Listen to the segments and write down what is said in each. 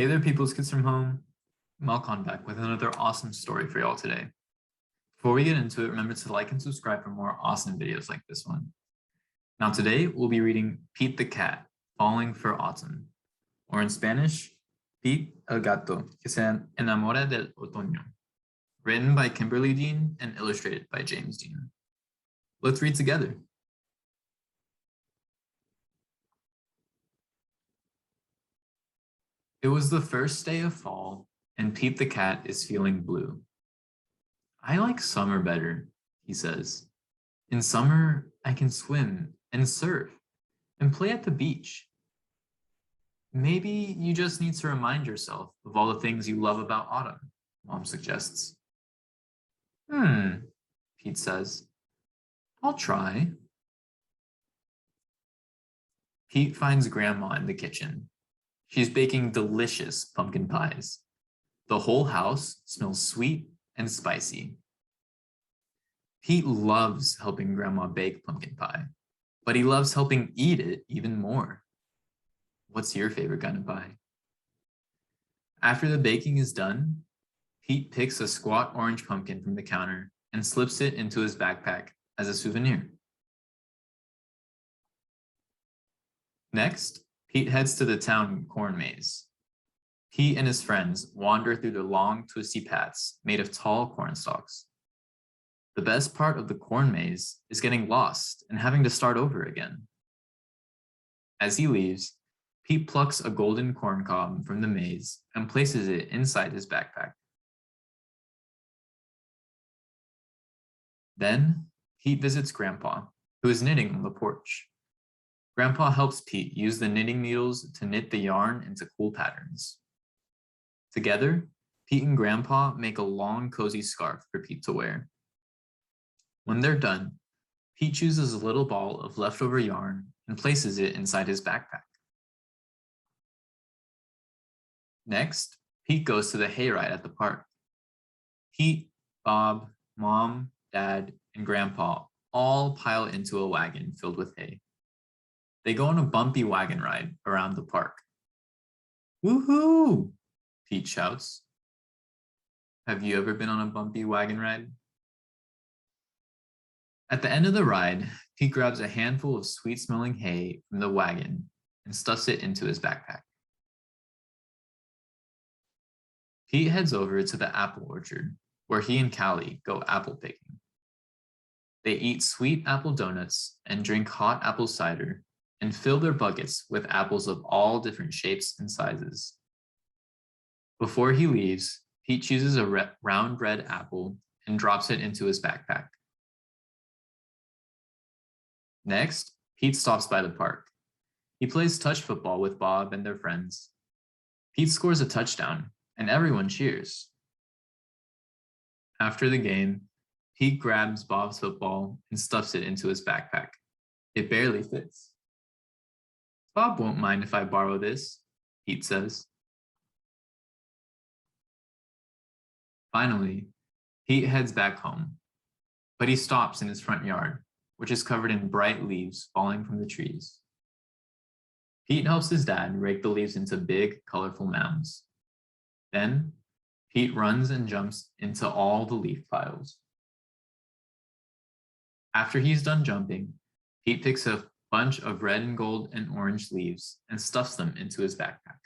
Hey there, people's kids from home. Melkon back with another awesome story for y'all today. Before we get into it, remember to like and subscribe for more awesome videos like this one. Now today, we'll be reading Pete the Cat, Falling for Autumn, or in Spanish, Pete el Gato, que se enamora del otoño, written by Kimberly Dean and illustrated by James Dean. Let's read together. It was the first day of fall, and Pete the Cat is feeling blue. I like summer better, he says. In summer, I can swim and surf and play at the beach. Maybe you just need to remind yourself of all the things you love about autumn, Mom suggests. Pete says. I'll try. Pete finds Grandma in the kitchen. She's baking delicious pumpkin pies. The whole house smells sweet and spicy. Pete loves helping Grandma bake pumpkin pie, but he loves helping eat it even more. What's your favorite kind of pie? After the baking is done, Pete picks a squat orange pumpkin from the counter and slips it into his backpack as a souvenir. Next, Pete heads to the town corn maze. Pete and his friends wander through the long, twisty paths made of tall corn stalks. The best part of the corn maze is getting lost and having to start over again. As he leaves, Pete plucks a golden corn cob from the maze and places it inside his backpack. Then, Pete visits Grandpa, who is knitting on the porch. Grandpa helps Pete use the knitting needles to knit the yarn into cool patterns. Together, Pete and Grandpa make a long, cozy scarf for Pete to wear. When they're done, Pete chooses a little ball of leftover yarn and places it inside his backpack. Next, Pete goes to the hayride at the park. Pete, Bob, Mom, Dad, and Grandpa all pile into a wagon filled with hay. They go on a bumpy wagon ride around the park. Woohoo! Pete shouts. Have you ever been on a bumpy wagon ride? At the end of the ride, Pete grabs a handful of sweet-smelling hay from the wagon and stuffs it into his backpack. Pete heads over to the apple orchard, where he and Callie go apple picking. They eat sweet apple donuts and drink hot apple cider and fill their buckets with apples of all different shapes and sizes. Before he leaves, Pete chooses a round red apple and drops it into his backpack. Next, Pete stops by the park. He plays touch football with Bob and their friends. Pete scores a touchdown, and everyone cheers. After the game, Pete grabs Bob's football and stuffs it into his backpack. It barely fits. Bob won't mind if I borrow this, Pete says. Finally, Pete heads back home, but he stops in his front yard, which is covered in bright leaves falling from the trees. Pete helps his dad rake the leaves into big, colorful mounds. Then, Pete runs and jumps into all the leaf piles. After he's done jumping, Pete picks a bunch of red and gold and orange leaves and stuffs them into his backpack.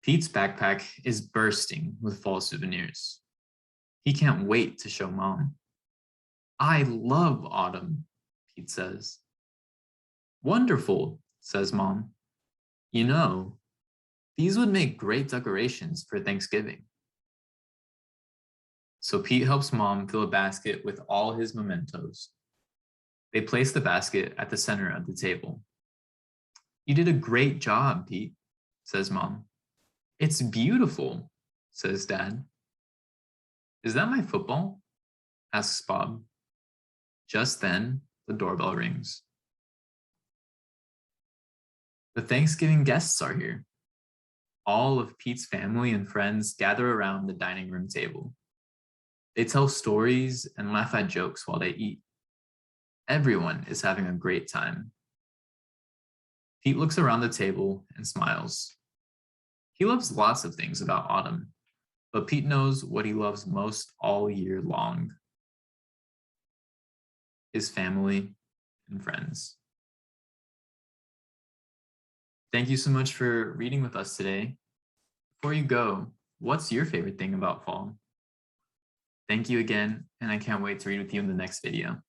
Pete's backpack is bursting with fall souvenirs. He can't wait to show Mom. I love autumn, Pete says. Wonderful, says Mom. You know, these would make great decorations for Thanksgiving. So Pete helps Mom fill a basket with all his mementos. They place the basket at the center of the table. You did a great job, Pete, says Mom. It's beautiful, says Dad. Is that my football? Asks Bob. Just then, the doorbell rings. The Thanksgiving guests are here. All of Pete's family and friends gather around the dining room table. They tell stories and laugh at jokes while they eat. Everyone is having a great time. Pete looks around the table and smiles. He loves lots of things about autumn, but Pete knows what he loves most all year long: his family and friends. Thank you so much for reading with us today. Before you go, what's your favorite thing about fall? Thank you again, and I can't wait to read with you in the next video.